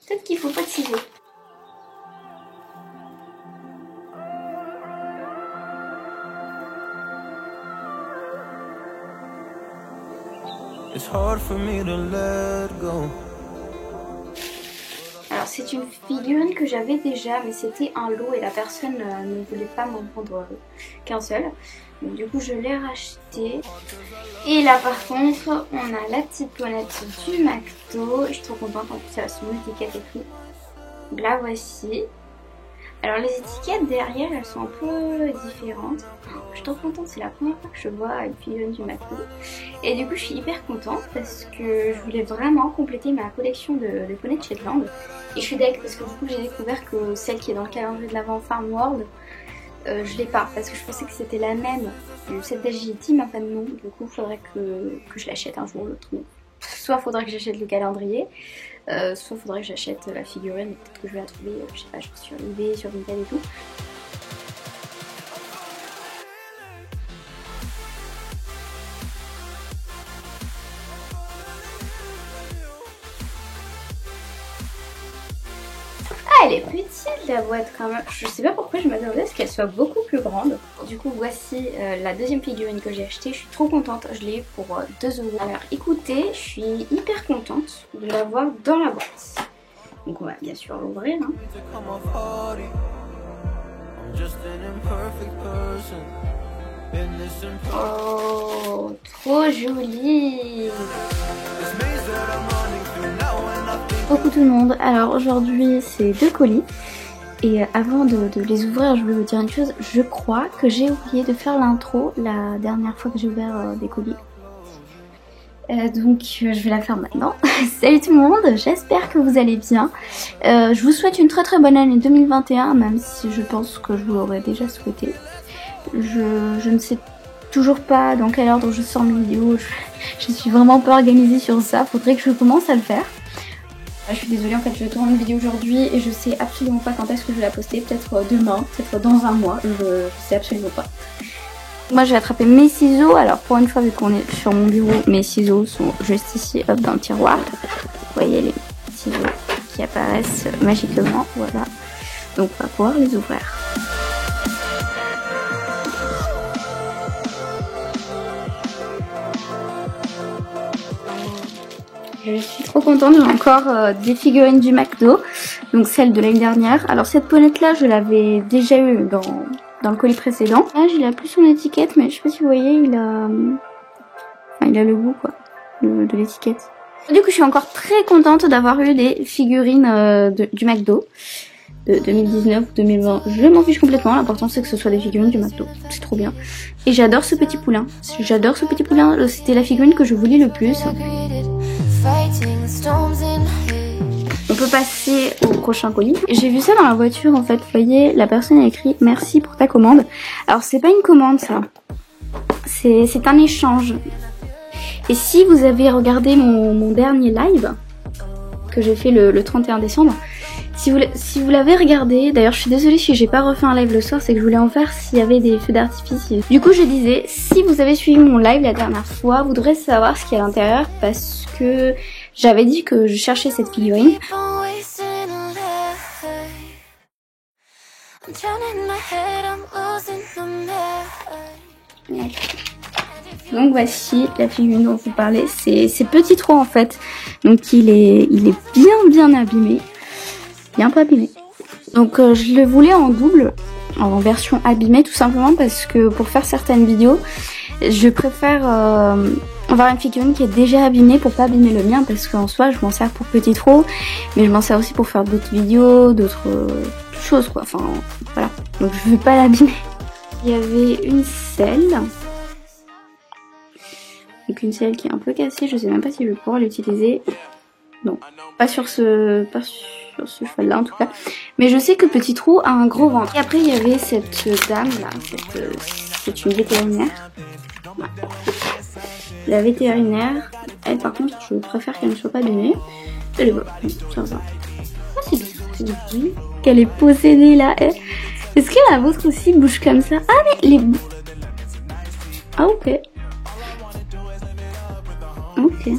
Peut-être qu'il faut pas de ciseaux. Alors c'est une figurine que j'avais déjà, mais c'était un lot et la personne ne voulait pas m'en prendre qu'un seul. Donc du coup je l'ai racheté. Et là par contre on a la petite ponette du McDo. Je suis trop contente, en plus elle a son étiquette et tout. Donc la voici. Alors les étiquettes derrière elles sont un peu différentes. Je suis trop contente, c'est la première fois que je vois une figurine du McDo. Et du coup je suis hyper contente parce que je voulais vraiment compléter ma collection de poneys de Shetland. Et je suis deg parce que du coup j'ai découvert que celle qui est dans le calendrier de l'avant Farm World, je l'ai pas parce que je pensais que c'était la même du set d'Agility, mais enfin non. Du coup il faudrait que je l'achète un jour ou l'autre. Soit faudrait que j'achète le calendrier, soit faudrait que j'achète la figurine. Peut-être que je vais la trouver, je sais pas, sur eBay, sur Vinted et tout. Ah, elle est petite la boîte quand même. Je sais pas pourquoi je m'attendais à ce qu'elle soit beaucoup plus grande. Du coup voici la deuxième figurine que j'ai achetée. Je suis trop contente, je l'ai pour 2 €. Alors écoutez, je suis hyper contente de l'avoir dans la boîte. Donc on va bien sûr l'ouvrir. Hein. Oh, trop jolie. Coucou tout le monde, alors aujourd'hui c'est 2 colis et avant de les ouvrir je voulais vous dire une chose, je crois que j'ai oublié de faire l'intro la dernière fois que j'ai ouvert des colis. Donc je vais la faire maintenant. Salut tout le monde, j'espère que vous allez bien. Je vous souhaite une très bonne année 2021, même si je pense que je vous l'aurais déjà souhaité. Je ne sais toujours pas dans quel ordre je sors mes vidéos, je suis vraiment pas organisée sur ça, faudrait que je commence à le faire. Je suis désolée, en fait je tourne une vidéo aujourd'hui et je sais absolument pas quand est-ce que je vais la poster, peut-être demain, peut-être dans un mois, je sais absolument pas. Moi j'ai attrapé mes ciseaux, alors pour une fois vu qu'on est sur mon bureau, mes ciseaux sont juste ici, hop, dans le tiroir. Vous voyez les ciseaux qui apparaissent magiquement, voilà. Donc on va pouvoir les ouvrir. Je suis trop contente, j'ai encore des figurines du McDo, donc celle de l'année dernière. Alors cette ponette là je l'avais déjà eu dans le colis précédent. Là il a plus son étiquette, mais je sais pas si vous voyez, il a le goût quoi, de l'étiquette. Du coup je suis encore très contente d'avoir eu des figurines du McDo de 2019 ou 2020. Je m'en fiche complètement, l'important c'est que ce soit des figurines du McDo, c'est trop bien. Et j'adore ce petit poulain, c'était la figurine que je voulais le plus. On peut passer au prochain colis. J'ai vu ça dans la voiture en fait, vous voyez, la personne a écrit merci pour ta commande. Alors c'est pas une commande ça, c'est un échange. Et si vous avez regardé mon dernier live que j'ai fait le 31 décembre, si vous l'avez regardé, d'ailleurs je suis désolée si j'ai pas refait un live le soir, c'est que je voulais en faire s'il y avait des feux d'artifice. Du coup je disais, si vous avez suivi mon live la dernière fois, vous devrez savoir ce qu'il y a à l'intérieur parce que j'avais dit que je cherchais cette figurine. Donc voici la figurine dont vous parlez, c'est Petit Trou en fait. Donc il est bien abîmé. Bien pas abîmé. Donc je le voulais en double, en version abîmée tout simplement parce que pour faire certaines vidéos, je préfère avoir une figurine qui est déjà abîmée pour pas abîmer le mien parce qu'en soi je m'en sers pour Petit Trou, mais je m'en sers aussi pour faire d'autres vidéos, d'autres choses quoi, enfin voilà. Donc je veux pas l'abîmer. Il y avait une selle. Donc une selle qui est un peu cassée, je sais même pas si je vais pouvoir l'utiliser. Non, pas sur ce cheval là en tout cas. Mais je sais que Petit Trou a un gros ventre. Et après il y avait cette dame là, c'est une vétérinaire. Voilà. La vétérinaire, elle par contre je préfère qu'elle ne soit pas abîmée. Elle est bonne, ça va. Ah c'est bizarre, c'est bizarre. Qu'elle est possédée là. Est-ce que la vôtre aussi bouge comme ça? Ah mais les... Ah ok. Ok.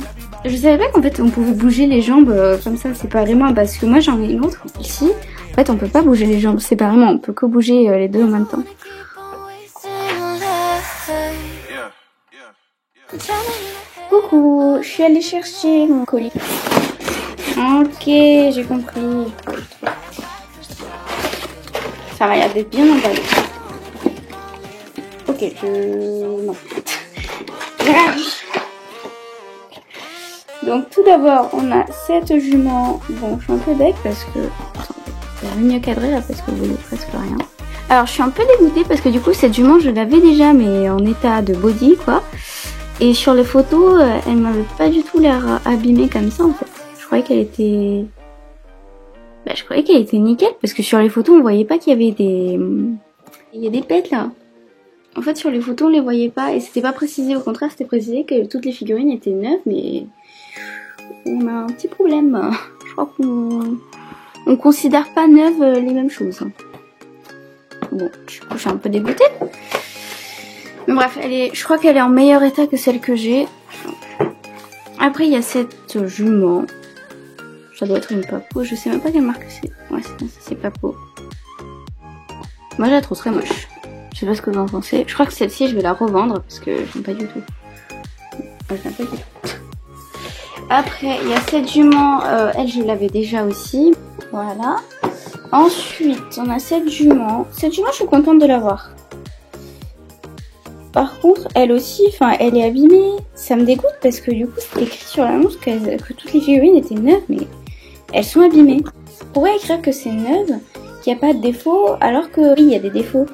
Je savais pas qu'en fait on pouvait bouger les jambes comme ça séparément parce que moi j'en ai une autre ici. En fait on peut pas bouger les jambes séparément, on peut que bouger les deux en même temps. Coucou, je suis allée chercher mon colis. Ok, j'ai compris. Ça m'a l'air d'être bien emballé. Ok, non. Donc tout d'abord, on a cette jument. Bon, je suis un peu deg parce que... Attendez, mieux cadré là parce que vous voyez presque rien. Alors je suis un peu dégoûtée parce que du coup cette jument je l'avais déjà mais en état de body quoi. Et sur les photos, elle m'avait pas du tout l'air abîmée comme ça en fait. Je croyais qu'elle était... Bah, je croyais qu'elle était nickel parce que sur les photos on voyait pas qu'il y avait des... Il y a des pets là. En fait sur les photos on les voyait pas et c'était pas précisé, au contraire c'était précisé que toutes les figurines étaient neuves mais... On a un petit problème. Je crois qu'on considère pas neuves les mêmes choses. Bon, du coup je suis un peu dégoûtée. Mais bref, je crois qu'elle est en meilleur état que celle que j'ai. Après il y a cette jument. Ça doit être une Papo, je sais même pas quelle marque c'est. Ouais, c'est Papo. Moi je la trouve très moche. Je sais pas ce que vous en pensez. Je crois que celle-ci je vais la revendre parce que je n'aime pas du tout. Moi je n'aime pas du tout. Après il y a cette jument, elle je l'avais déjà aussi. Voilà. Ensuite on a cette jument. Cette jument je suis contente de l'avoir. Par contre, elle aussi, enfin, elle est abîmée. Ça me dégoûte parce que du coup, c'est écrit sur l'annonce que toutes les figurines étaient neuves, mais elles sont abîmées. Pourquoi écrire que c'est neuve, qu'il n'y a pas de défaut, alors que oui, il y a des défauts.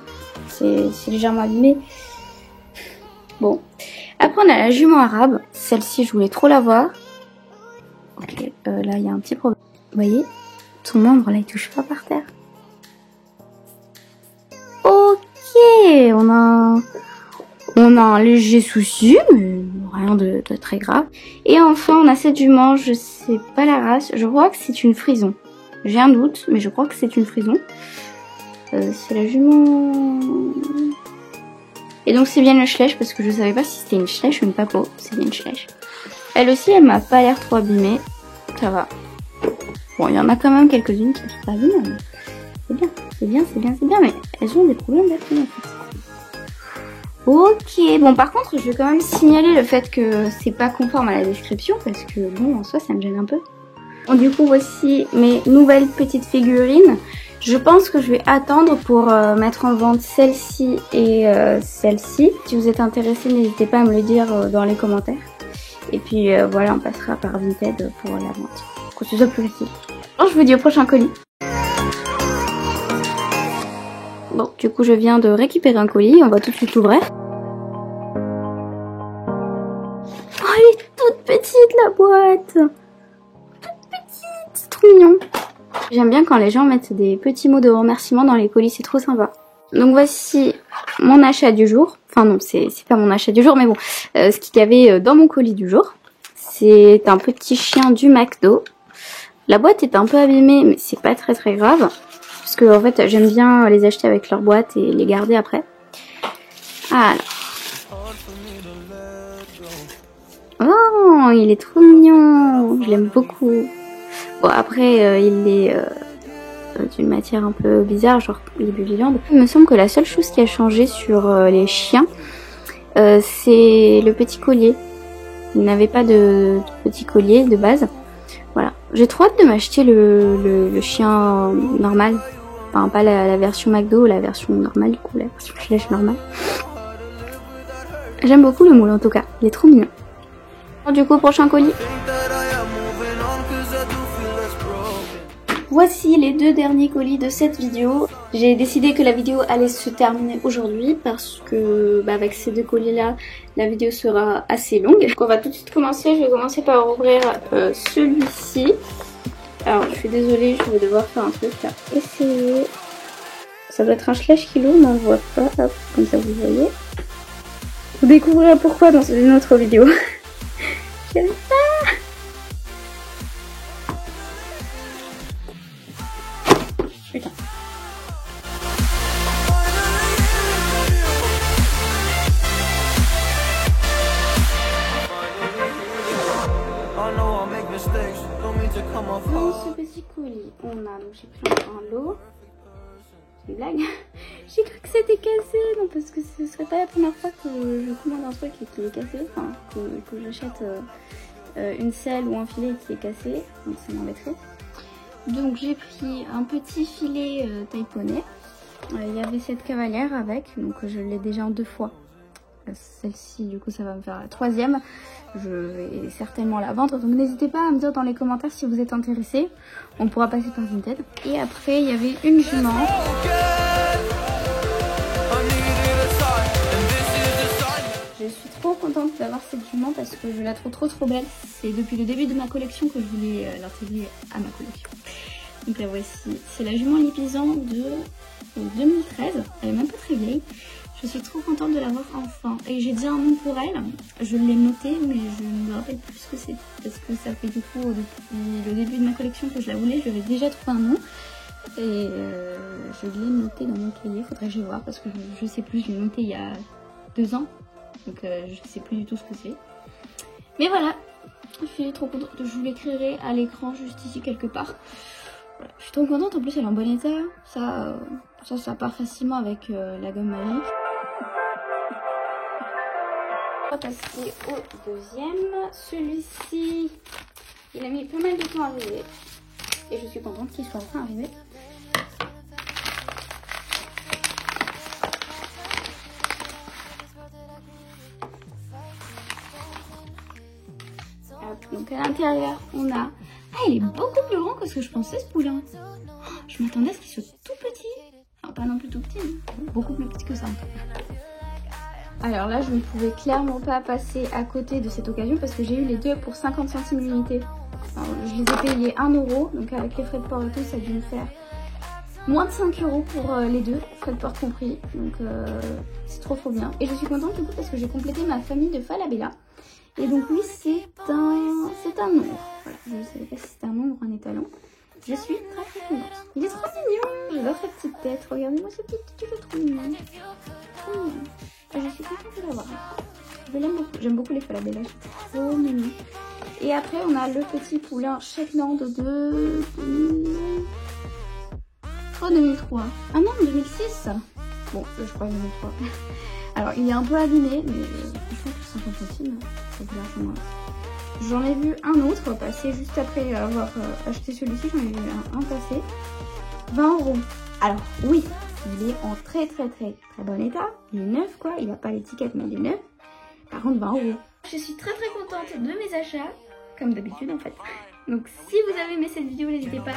C'est légèrement abîmé. Bon. Après, on a la jument arabe. Celle-ci, je voulais trop la voir. Ok, là, il y a un petit problème. Vous voyez, son membre, là, il touche pas par terre. Ok, on a un léger souci, mais rien de très grave. Et enfin, on a cette jument, je sais pas la race, je crois que c'est une frison. J'ai un doute, mais je crois que c'est une frison. C'est la jument... Et donc c'est bien le Schleich, parce que je savais pas si c'était une Schleich ou une Papo. C'est bien une Schleich. Elle aussi, elle m'a pas l'air trop abîmée. Ça va. Bon, il y en a quand même quelques-unes qui sont pas abîmées, mais c'est bien, c'est bien, c'est bien, c'est bien, mais elles ont des problèmes d'abîmée en fait. Ok, bon par contre je vais quand même signaler le fait que c'est pas conforme à la description parce que bon en soi ça me gêne un peu. Bon, du coup voici mes nouvelles petites figurines. Je pense que je vais attendre pour mettre en vente celle-ci et celle-ci. Si vous êtes intéressé n'hésitez pas à me le dire dans les commentaires. Et puis voilà, on passera par Vinted pour la vente. Pour que ce soit plus facile. Bon, je vous dis au prochain colis. Bon, du coup, je viens de récupérer un colis. On va tout de suite l'ouvrir. Oh, elle est toute petite, la boîte. Toute petite, c'est trop mignon. J'aime bien quand les gens mettent des petits mots de remerciement dans les colis, c'est trop sympa. Donc voici mon achat du jour. Enfin non, c'est pas mon achat du jour, mais bon, ce qu'il y avait dans mon colis du jour. C'est un petit chien du McDo. La boîte est un peu abîmée, mais c'est pas très très grave. Parce que en fait j'aime bien les acheter avec leur boîte et les garder après. Alors. Oh, il est trop mignon. Je l'aime beaucoup. Bon après il est d'une matière un peu bizarre, genre il est de viande. Il me semble que la seule chose qui a changé sur les chiens, c'est le petit collier. Il n'avait pas de petit collier de base. Voilà. J'ai trop hâte de m'acheter le chien normal. Enfin, pas la version McDo, la version normale du coup, la version Schleich normale. J'aime beaucoup le moule en tout cas, il est trop mignon. Du coup, prochain colis. Voici les deux derniers colis de cette vidéo. J'ai décidé que la vidéo allait se terminer aujourd'hui parce que avec ces deux colis là, la vidéo sera assez longue. Donc on va tout de suite commencer. Je vais commencer par ouvrir celui-ci. Alors je suis désolée, je vais devoir faire un truc là. Essayer. Ça doit être un Schleich kilo, mais on ne voit pas. Hop, comme ça vous voyez. Vous découvrirez pourquoi dans une autre vidéo. J'aime pas. Putain. Dans ce petit colis, on a, donc j'ai pris un lot. C'est une blague. J'ai cru que c'était cassé, non, parce que ce serait pas la première fois que je commande un truc et qu'il est cassé, enfin que j'achète une selle ou un filet qui est cassé, donc ça m'embêterait. Donc j'ai pris un petit filet taille poney. Il y avait cette cavalière avec, donc je l'ai déjà en 2 fois. Celle-ci, du coup, ça va me faire la 3e. Je vais certainement la vendre. Donc n'hésitez pas à me dire dans les commentaires si vous êtes intéressés. On pourra passer par Vinted. Et après, il y avait une jument. Je suis trop contente d'avoir cette jument parce que je la trouve trop belle. C'est depuis le début de ma collection que je voulais l'intégrer à ma collection. Donc la voici. C'est la jument Lipizan de 2013. Elle est même pas très vieille. Je suis trop contente de l'avoir enfin. Et j'ai déjà un nom pour elle. Je l'ai noté, mais je ne me rappelle plus ce que c'est. Parce que ça fait du coup depuis le début de ma collection que je la voulais. Je l'avais déjà trouvé un nom. Et je l'ai noté dans mon cahier. Faudrait que je vois parce que je sais plus. Je l'ai noté il y a 2 ans. Donc je sais plus du tout ce que c'est. Mais voilà. Je suis trop contente. Je vous l'écrirai à l'écran juste ici quelque part. Voilà. Je suis trop contente. En plus, elle est en bon état. Ça part facilement avec la gomme magique. On va passer au deuxième. Celui-ci, il a mis pas mal de temps à arriver. Et je suis contente qu'il soit enfin arrivé. Donc à l'intérieur, on a... Ah, il est beaucoup plus grand que ce que je pensais, ce poulain. Oh, je m'attendais à ce qu'il soit tout petit. Enfin, pas non plus tout petit, mais beaucoup plus petit que ça en tout cas. Alors là, je ne pouvais clairement pas passer à côté de cette occasion parce que j'ai eu les deux pour 50 centimes l'unité. Je les ai payés 1 €, donc avec les frais de port et tout, ça a dû me faire moins de 5 € pour les deux, frais de port compris. Donc c'est trop bien. Et je suis contente du coup parce que j'ai complété ma famille de Falabella. Et donc lui, c'est un nombre. Voilà, je ne savais pas si c'était un nombre ou un étalon. Je suis très contente. Il est trop mignon. J'adore sa petite tête. Regardez-moi ce petit, je le trouve mignon. Trop mignon. Et je suis contente de l'avoir. Je l'aime beaucoup. J'aime beaucoup les Falabella. C'est trop mignon. Et après, on a le petit poulain Shetland de 2003. Ah non, 2006. Bon, je crois 2003. Alors, il est un peu abîmé, mais franchement, pour 50 centimes, ça vaut largement. J'en ai vu un autre passer juste après avoir acheté celui-ci. J'en ai vu un passer. 20 €. Alors, oui, il est en très bon état. Il est neuf, quoi. Il n'a pas l'étiquette, mais il est neuf. Par contre, 20 €. Je suis très contente de mes achats, comme d'habitude en fait. Donc si vous avez aimé cette vidéo, n'hésitez pas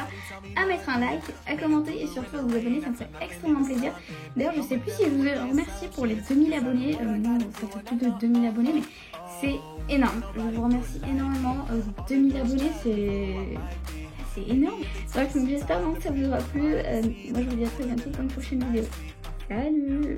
à mettre un like, à commenter et surtout à vous abonner, ça me fait extrêmement plaisir. D'ailleurs, je sais plus si je vous ai remercié pour les 2000 abonnés. Non, ça fait plus de 2000 abonnés, mais c'est énorme. Je vous remercie énormément. 2000 abonnés, c'est énorme. Bref, donc j'espère que ça vous aura plu. Moi, je vous dis à très bientôt pour une prochaine vidéo. Salut!